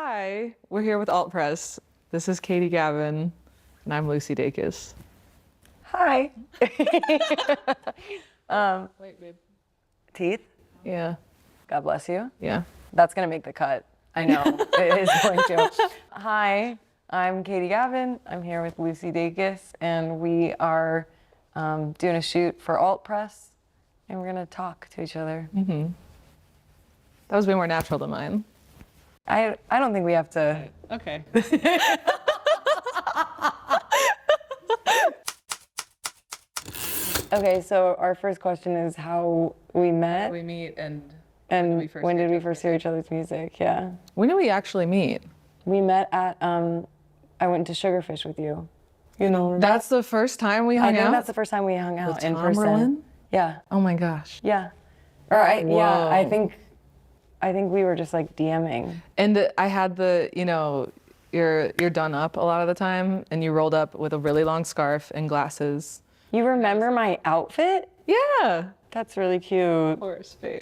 Hi, we're here with Alt Press. This is Katie Gavin, and I'm Lucy Dacus. Hi. Wait, babe. Teeth? Yeah. God bless you. Yeah. That's gonna make the cut. I know, it is going to. Hi, I'm Katie Gavin. I'm here with Lucy Dacus, and we are doing a shoot for Alt Press, and we're gonna talk to each other. Mm-hmm. That was way more natural than mine. I don't think we have to. Okay. Okay, so our first question is how we met. We meet and when did we first hear each other's music? Yeah. when did we actually meet? We met at, I went to Sugarfish with you. You know. That's the first time we I hung think out? that's the first time we hung out With in Tom person. Merlin? Yeah. Oh my gosh. Yeah. Or yeah, Whoa. I think we were just like DMing. And I had you're done up a lot of the time, and you rolled up with a really long scarf and glasses. You remember my outfit? Yeah. That's really cute. Horse face.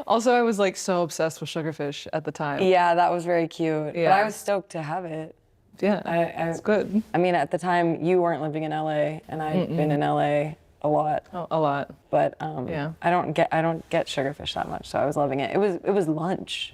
Also, I was like so obsessed with Sugarfish at the time. Yeah, that was very cute. Yeah. But I was stoked to have it. Yeah, it's good. I mean, at the time, you weren't living in LA, and I'd been in LA a lot. Oh, a lot. But Yeah. I don't get Sugarfish that much, so I was loving it. It was lunch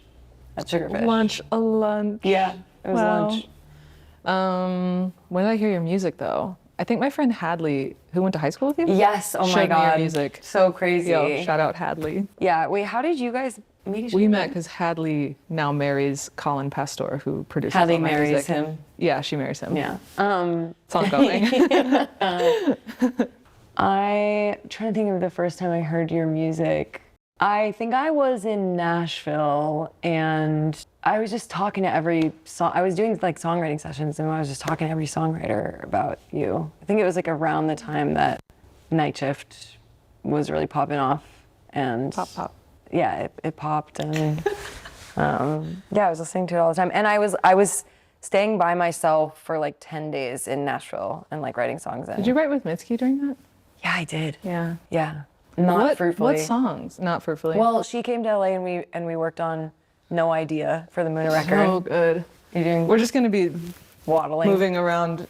at Sugarfish. Lunch. Yeah, it was Wow. lunch. When did I hear your music though? I think my friend Hadley, who went to high school with you? Yes. Oh my showed me your God. music. So crazy. Yo, shout out Hadley. Yeah. Wait, how did you guys meet each other? We met because Hadley now marries Colin Pastor, who produces Hadley all my marries music. him. Yeah, she marries him. Yeah. It's ongoing. I'm trying to think of the first time I heard your music. I think I was in Nashville and I was just talking to every song. I was doing like songwriting sessions and I was just talking to every songwriter about you. I think it was like around the time that Night Shift was really popping off and Pop. yeah, it popped and yeah, I was listening to it all the time. And I was staying by myself for like 10 days in Nashville and like writing songs in. Did you write with Mitski during that? Yeah, I did. Yeah. Yeah. Not fruitfully. What songs? Not fruitfully. Well, she came to LA and we worked on No Idea for the Moon record. so good. You're doing We're just gonna be waddling. moving around.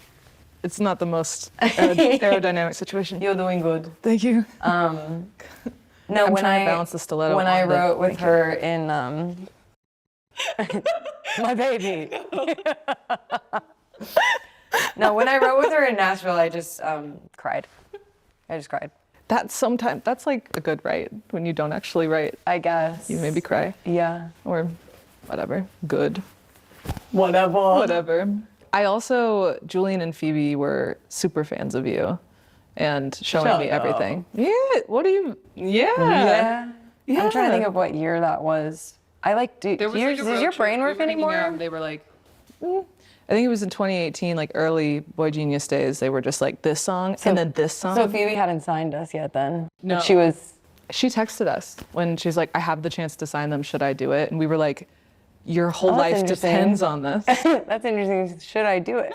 It's not the most aerodynamic situation. You're doing good. Thank you. No, I'm when trying I to balance the stiletto. when I on the- wrote with her in my baby. No, when I wrote with her in Nashville, I just cried. I just cried. That's like a good write when you don't actually write. I guess. You maybe cry Yeah. or whatever. Good. Whatever. I also, Julian and Phoebe were super fans of you and showing Shut me up. everything. Yeah. What do you? Yeah. Yeah. I'm trying to think of what year that was. I like, does your brain work anymore? They were like, I think it was in 2018, like early Boygenius days. They were just like this song and then this song. So Phoebe hadn't signed us yet then? No. But she was... She texted us when she's like, I have the chance to sign them. Should I do it? And we were like, your whole that's life interesting. depends on this. That's interesting. Should I do it?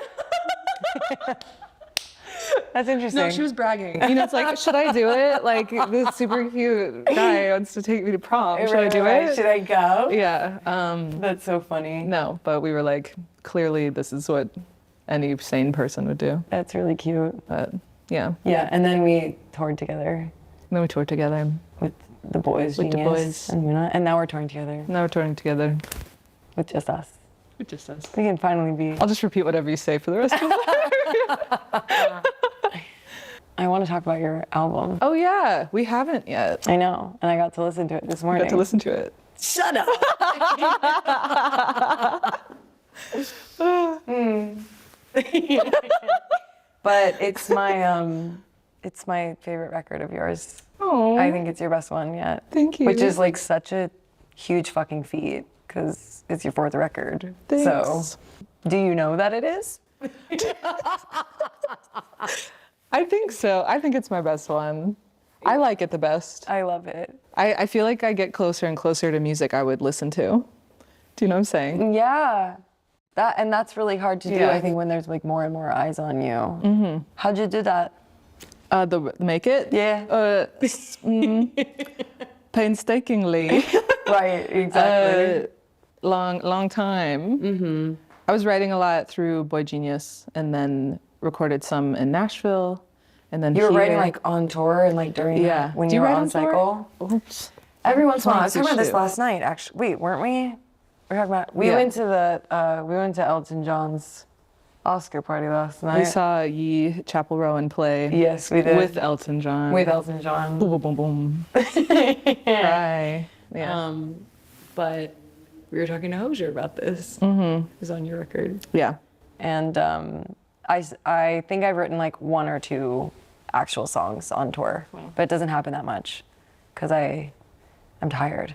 That's interesting. No, she was bragging. You know, it's like, should I do it? Like, this super cute guy wants to take me to prom. Should I do it? Should I go? Yeah. That's so funny. No, but we were like, clearly this is what any sane person would do. That's really cute. But yeah. Yeah, and then we toured together And then we toured together. with the boys, With the Genius boys. and Muna, and now we're touring together Now we're touring together. with just us. It just says. We can finally be... I'll just repeat whatever you say for the rest of the I want to talk about your album. Oh yeah, we haven't yet. I know, and I got to listen to it this morning. Got to listen to it. Shut up! But it's my favorite record of yours. Oh, I think it's your best one yet. Thank you. Which is like such a huge fucking feat because it's your fourth record. Thanks. So, do you know that it is? I think so. I think it's my best one. I like it the best. I love it. I feel like I get closer and closer to music I would listen to. Do you know what I'm saying? Yeah. That's really hard to do, Yeah. I think, when there's like more and more eyes on you. Mm-hmm. How'd you do that? The make it? Yeah. Painstakingly. Right, exactly. Long time. Mm-hmm. I was writing a lot through Boygenius, and then recorded some in Nashville, and then You were here. writing like on tour and like during that, when Do you you were write on cycle? Oops. Every once in a while. I was Fancy talking about this shit. last night, actually. Wait, weren't we? We're talking about. We Yeah. went to Elton John's Oscar party last night. We saw Ye Chapel Rowan play. Yes, we did. With Elton John. With Elton John. Boom, boom, boom, boom. Cry. Yeah. But we were talking to Hozier about this. Mm-hmm. It was on your record. Yeah. And I think I've written like 1 or 2 actual songs on tour, but it doesn't happen that much because I'm tired.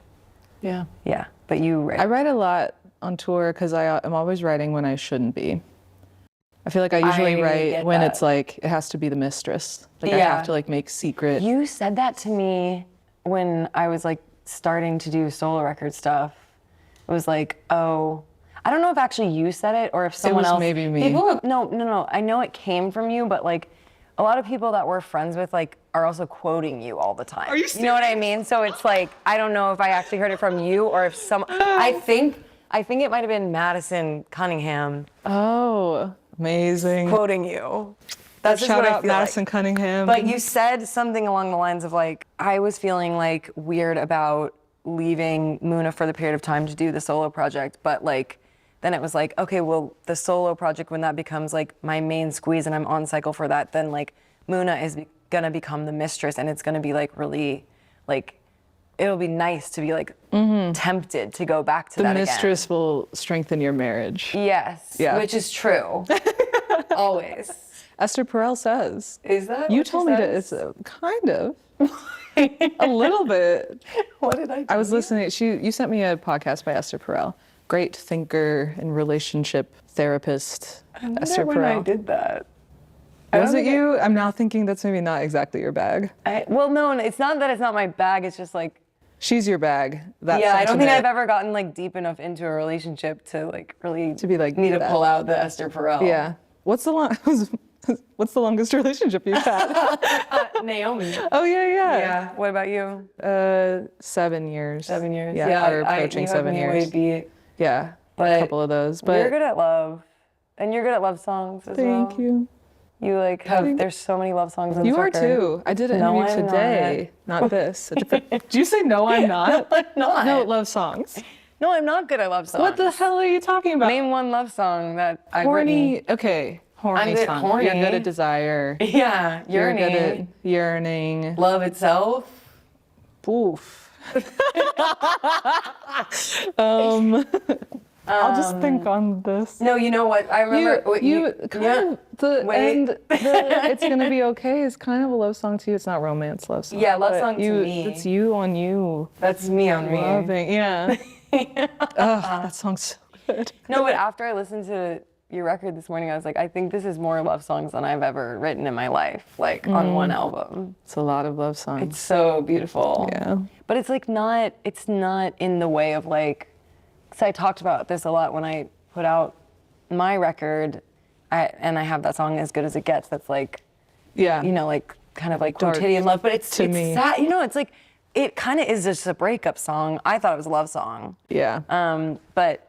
Yeah. Yeah, but you write. I write a lot on tour because I'm always writing when I shouldn't be. I feel like I usually I write get when that. it's like, it has to be the mistress. Like I Yeah. have to like make secret. You said that to me when I was like starting to do solo record stuff. It was like, oh, I don't know if actually you said it or if someone was else. maybe me. People, no. I know it came from you, but like a lot of people that we're friends with like are also quoting you all the time. Are you serious? You know what I mean? So it's like, I don't know if I actually heard it from you or if I think it might have been Madison Cunningham Oh, amazing. quoting you. That's just Shout what I out feel like. Madison Cunningham. But you said something along the lines of like, I was feeling like weird about leaving Muna for the period of time to do the solo project, but like, then it was like, okay, well, the solo project, when that becomes like my main squeeze and I'm on cycle for that, then like Muna is gonna become the mistress and it's gonna be like really, like, it'll be nice to be like tempted to go back to the that mistress will strengthen your marriage. again. Yes, Yeah. which is true. Always. Esther Perel says. Is that You what she told me to, says? it's kind of. A little bit. What did I do? I was listening, you sent me a podcast by Esther Perel. Great thinker and relationship therapist, Esther when I Perel. did that. Was it you? I'm now thinking that's maybe not exactly your bag. Well, no, it's not that it's not my bag. It's just like, She's your bag. That yeah, I don't think sentiment. I've ever gotten like deep enough into a relationship to like really To be like need to that. pull out the Esther Perel. Yeah. What's the longest relationship you've had? Naomi. Oh yeah. Yeah. What about you? 7 years. 7 years. Yeah, or approaching you have 7 me years. way beat. Yeah, But a couple of those. But you're good at love, and you're good at love songs as well. thank you. You like have. There's so many love songs on You this are record. too. I did an No, interview I'm today, not this. A different, did you say no? I'm not. I'm not. No, love songs. No, I'm not good at love songs. What the hell are you talking about? Name one love song that I've Horny. written. Okay, horny I'm good at song. horny. You're good at desire. Yeah, You're yearning. good at yearning. Love itself. Oof. I'll just think on this. No, you know what? I remember. It's gonna be okay is kind of a love song too. It's not romance love song. Yeah, love but song to you, me. It's you on you. That's me on me. Loving, yeah. That song's so good. No, but after I listened to your record this morning, I was like, I think this is more love songs than I've ever written in my life, like on one album. It's a lot of love songs. It's so beautiful. Yeah. But it's like it's not in the way of like, because I talked about this a lot when I put out my record, and I have that song As Good As It Gets, that's like, Yeah. you know, like kind of like Dark quotidian love, but it's to me. sad, you know, it's like, it kind of is just a breakup song. I thought it was a love song. Yeah. But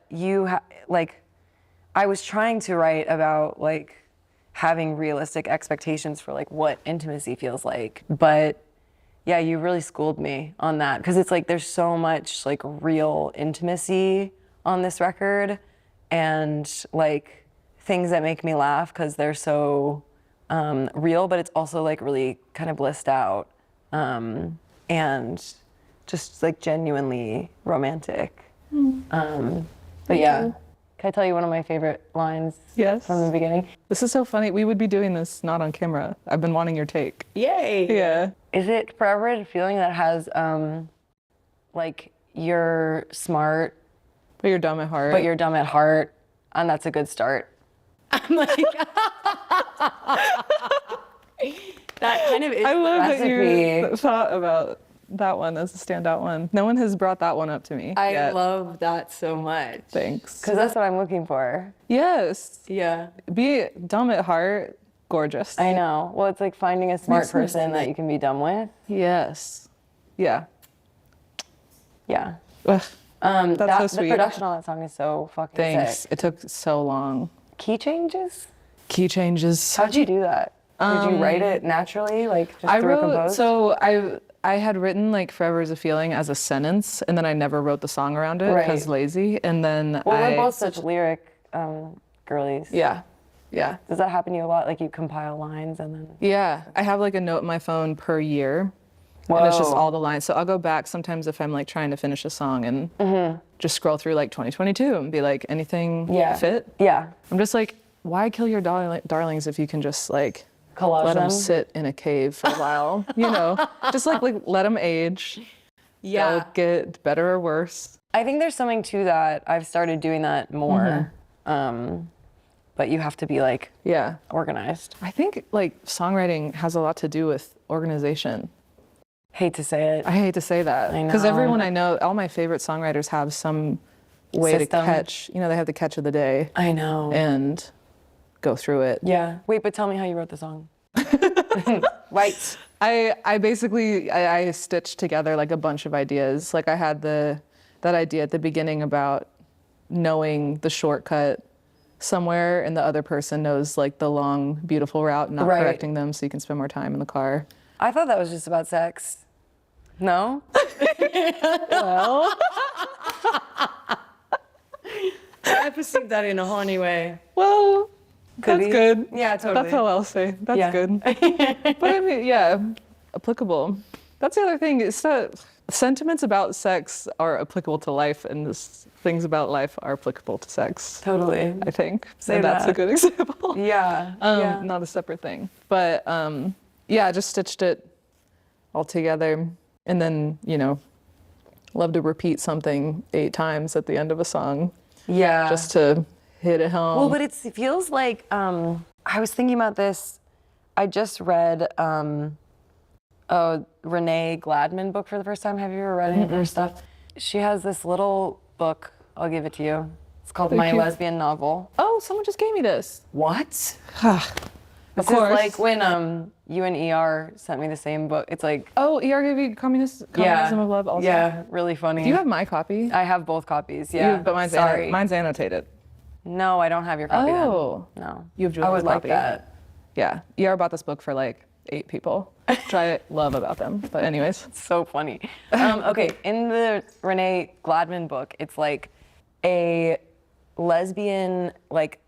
like, I was trying to write about like having realistic expectations for like what intimacy feels like. But yeah, you really schooled me on that because it's like there's so much like real intimacy on this record and like things that make me laugh because they're so real, but it's also like really kind of blissed out and just like genuinely romantic. But yeah. Can I tell you one of my favorite lines Yes. from the beginning? This is so funny. We would be doing this not on camera. I've been wanting your take. Yay! Yeah. Is it forever a feeling that has, like, you're smart, But you're dumb at heart. but you're dumb at heart, and that's a good start? I'm like, that kind of is I love the that recipe. you thought about that one as a standout one. No one has brought that one up to me I yet. love that so much. Thanks. Because that's what I'm looking for. Yes. Yeah. Be dumb at heart, gorgeous. I know. Well, it's like finding a smart Makes sense. person that you can be dumb with. Yes. Yeah. Yeah. Ugh, that's so The sweet. production on that song is so fucking Thanks. sick. It took so long. Key changes? Key changes. How'd you do that? Did you write it naturally, like just I through wrote, compose? so I had written like Forever is a Feeling as a sentence, and then I never wrote the song around it because Right. lazy. And then Well, we're both such lyric girlies. yeah. Yeah. Does that happen to you a lot? Like you compile lines and then... Yeah. I have like a note in my phone per year. And it's just Whoa. all the lines. So I'll go back sometimes if I'm like trying to finish a song and just scroll through like 2022 and be like, anything fit? Yeah. I'm just like, why kill your darlings if you can just like Collage let them? them sit in a cave for a while, you know? Just like let them age. Yeah. They'll get better or worse. I think there's something to that. I've started doing that more. But you have to be like Yeah. organized. I think like songwriting has a lot to do with organization. Hate to say it. I hate to say that. I Because know. everyone I know, all my favorite songwriters have some way System. to catch, you know, they have the catch of the day I know. and go through it. Yeah. Wait, but tell me how you wrote the song. Right. I basically, I stitched together like a bunch of ideas. Like I had that idea at the beginning about knowing the shortcut somewhere and the other person knows like the long, beautiful route and not Right. correcting them so you can spend more time in the car. I thought that was just about sex. No? Well, I perceived that in a horny way. well, Could that's be. good. Yeah, totally. That's all I'll say. That's Yeah. good. But I mean, yeah, applicable. That's the other thing. It's that sentiments about sex are applicable to life, and things about life are applicable to sex. Totally. I think. Say And that's a that. good example. Yeah. Yeah. Not a separate thing. But yeah, I just stitched it all together. And then, you know, love to repeat something 8 times at the end of a song Yeah. just to hit it home. Well, but it feels like I was thinking about this. I just read a Renee Gladman book for the first time. Have you ever read any of her stuff? She has this little book. I'll give it to you. It's called My you. Lesbian Novel. Oh, someone just gave me this. What? Of This course. is like when you and ER sent me the same book. It's like Oh, ER gave you Communism of Love also? Yeah, really funny. Do you have my copy? I have both copies. Yeah. But mine's, sorry. mine's annotated. No, I don't have your copy. Oh. Then. No. You have I Julia's would like copy. that. Yeah. ER bought this book for like 8 people, which I love about them. But anyways. So funny. Okay, in the Renee Gladman book, it's like a lesbian like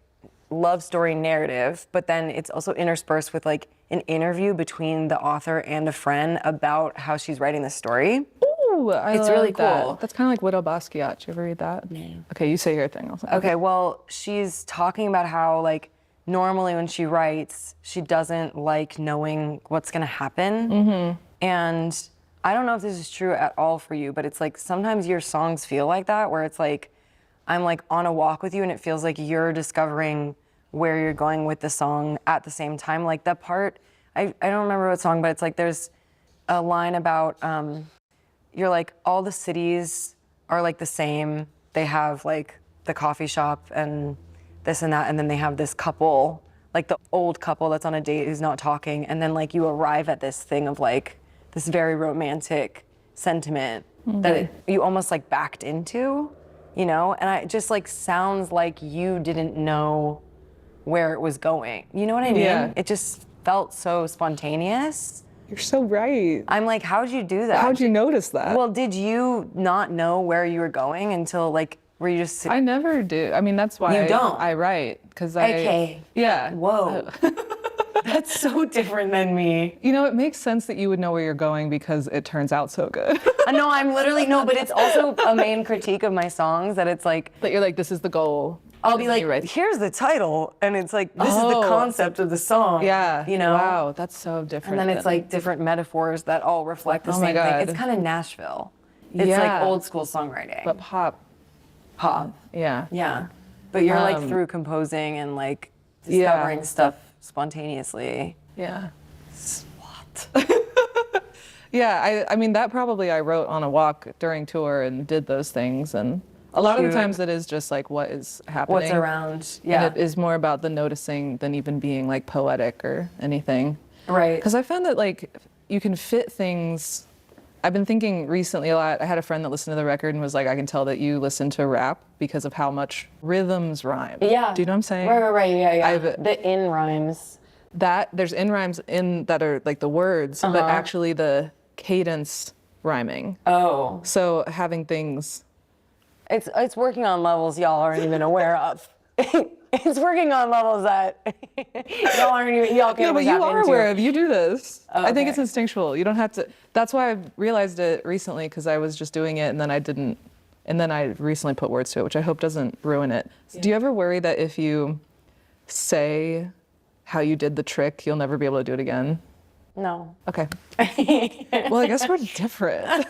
love story narrative, but then it's also interspersed with like an interview between the author and a friend about how she's writing the story. Ooh, It's really that. cool. That's kind of like Widow Basquiat. Did you ever read that? No. Okay, you say your thing. I'll say Okay, well, she's talking about how like normally when she writes, she doesn't like knowing what's gonna happen. And I don't know if this is true at all for you, but it's like sometimes your songs feel like that, where it's like I'm like on a walk with you and it feels like you're discovering where you're going with the song at the same time. Like that part, I don't remember what song, but it's like there's a line about you're like all the cities are like the same. They have like the coffee shop and this and that, and then they have this couple, like the old couple that's on a date who's not talking, and then like you arrive at this thing of like this very romantic sentiment that you almost like backed into, you know? And it just like sounds like you didn't know where it was going. You know what I mean? Yeah. It just felt so spontaneous. You're so right. I'm like, how'd you do that? How'd you notice that? Well, did you not know where you were going until like, were you just I never do. I mean, that's why You don't? I write. Because I. Okay. Yeah. Whoa. That's so different than me. You know, it makes sense that you would know where you're going because it turns out so good. No, I'm literally, no, but it's also a main critique of my songs that it's like, That you're like, this is the goal. I'll be like, You're right. here's the title, and it's like, this is the Oh. concept of the song. Yeah. You know? Wow, that's so different. And then it's than- like different metaphors that all reflect the Oh my same God. thing. It's kind of Nashville. It's Yeah. like old school songwriting. But pop. pop. Yeah. Yeah. But you're like through composing and like discovering stuff spontaneously. Yeah. What? Yeah, I mean, that probably I wrote on a walk during tour and did those things. And a lot of the Cute. times it is just like what is happening. What's around? Yeah. And it is more about the noticing than even being like poetic or anything. Right. Because I found that like you can fit things I've been thinking recently a lot. I had a friend that listened to the record and was like, I can tell that you listen to rap because of how much rhythms rhyme. Yeah. Do you know what I'm saying? Right, yeah. I've- The in rhymes. That there's in rhymes in that are like the words, but actually the cadence rhyming. Oh. So having things. It's working on levels y'all aren't even aware of. It's working on levels that y'all can't No, but even you tap are into. aware of. You do this. Oh, I think it's okay. instinctual. You don't have to. That's why I realized it recently because I was just doing it and then I didn't. And then I recently put words to it, which I hope doesn't ruin it. Do you ever worry that if you say how you did the trick, you'll never be able to do it again? No. Okay. Well, I guess we're different.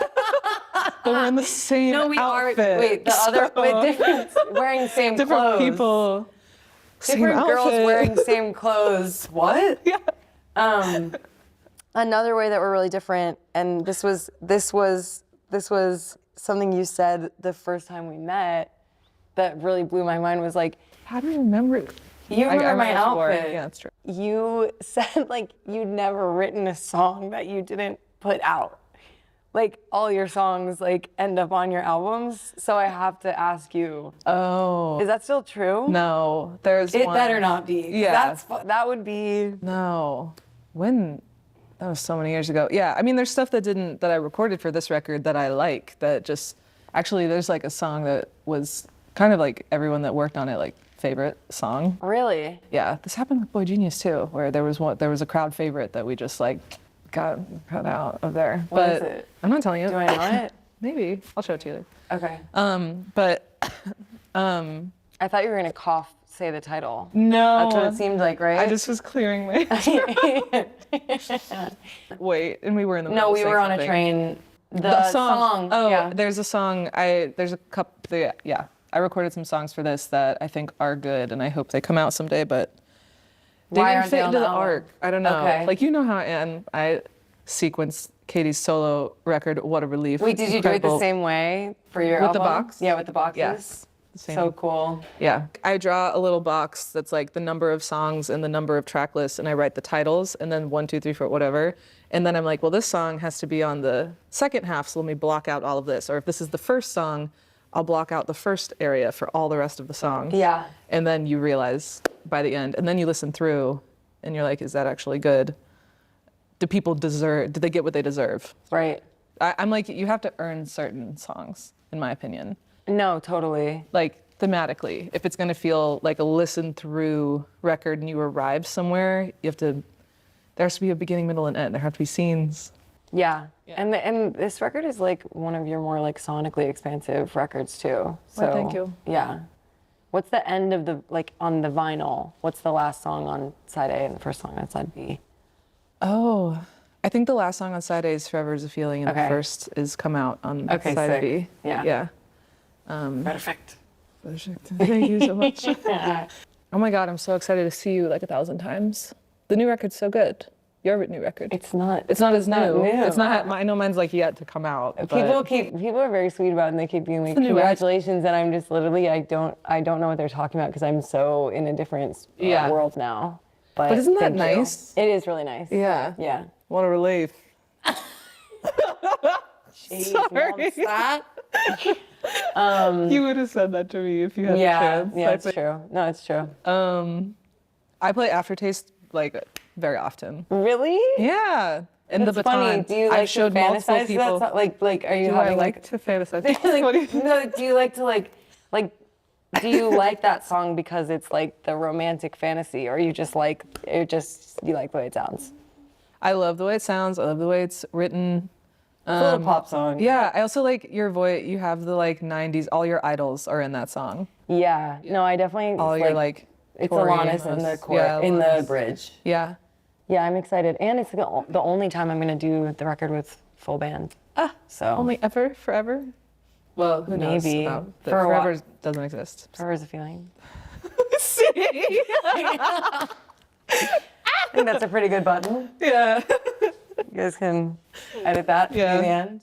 But we're in the same outfit. Wait, the other with different wearing same different clothes. people. Different girls outfit. wearing same clothes. What? Yeah. Another way that we're really different, and this was something you said the first time we met that really blew my mind was like, How do you remember it? you remember my what you wore. outfit. Yeah, that's true. You said like you'd never written a song that you didn't put out. Like all your songs like end up on your albums. So I have to ask you, Oh. is that still true? No, there's It one. better not be. 'Cause Yeah. that would be. No. When? That was so many years ago. Yeah, I mean, there's stuff that I recorded for this record that I like that just, actually there's like a song that was kind of like everyone that worked on it, like favorite song. Really? Yeah, this happened with Boygenius too, where there was a crowd favorite that we just like got cut out of there. What but is it? I'm not telling you. Do I know it? Maybe. I'll show it to you later. Okay. But I thought you were gonna say the title. no. That's what it seemed like, right? I just was clearing my wait, and we were in the middle No, of we saying were on a something. train. The song. Oh, yeah. there's a song. There's a couple. Yeah, I recorded some songs for this that I think are good, and I hope they come out someday. But they Why didn't aren't fit they on into the the album? arc. I don't know. Okay. Like you know how I am. I sequenced Katie's solo record. What a relief! Wait, did you do it the Incredible. same way for your With the album? box? Yeah, with the boxes. Yes. Same. So cool. Yeah, I draw a little box that's like the number of songs and the number of track lists, and I write the titles, and then 1, 2, 3, 4, whatever. And then I'm like, well, this song has to be on the second half, so let me block out all of this. Or if this is the first song, I'll block out the first area for all the rest of the songs. Yeah. And then you realize by the end, and then you listen through, and you're like, is that actually good? Do they get what they deserve? Right. I'm like, you have to earn certain songs, in my opinion. No, totally. Like thematically, if it's going to feel like a listen through record and you arrive somewhere, there has to be a beginning, middle, and end. There have to be scenes. Yeah. And this record is like one of your more like sonically expansive records too. So thank you. Yeah. What's the end of on the vinyl? What's the last song on side A and the first song on side B? Oh, I think the last song on side A is Forever is a Feeling, and Okay. the first is Come Out on Okay, side sick. B. Yeah. Yeah. Perfect. Thank you so much. Oh my God, I'm so excited to see you like 1,000 times. The new record's so good. Your new record. It's not It's not as new. new. It's not. I know mine's like yet to come out. But People are very sweet about it and they keep being like, the new congratulations, and I'm just literally I don't know what they're talking about because I'm so in a different world now. But isn't that thank you. nice? It is really nice. Yeah. Yeah. What a relief. Jeez, Sorry. what's that? You would have said that to me if you had the Yeah, chance. yeah, it's true. No, it's true. I play Aftertaste like very often. Really? Yeah. And That's the baton. funny. Do you like I've showed to multiple fantasize people. that? Like, are you Do I having like to fantasize? like, What do you- no, do you like to like do you like that song because it's like the romantic fantasy, or you just like you like the way it sounds? I love the way it sounds. I love the way it's written. It's a little pop song. Yeah, I also like your voice. You have the like 90s. All your idols are in that song. Yeah. No, I definitely All your like. it's Tori Alanis in the Amos. chorus, Yeah, in the Alanis. bridge. Yeah. Yeah, I'm excited, and it's the only time I'm gonna do the record with full band. So Only ever, forever. Well, who knows? Maybe. About the For a while. forever doesn't exist. Forever is a feeling. See? I think that's a pretty good button. Yeah. You guys can edit that Yeah. in the end.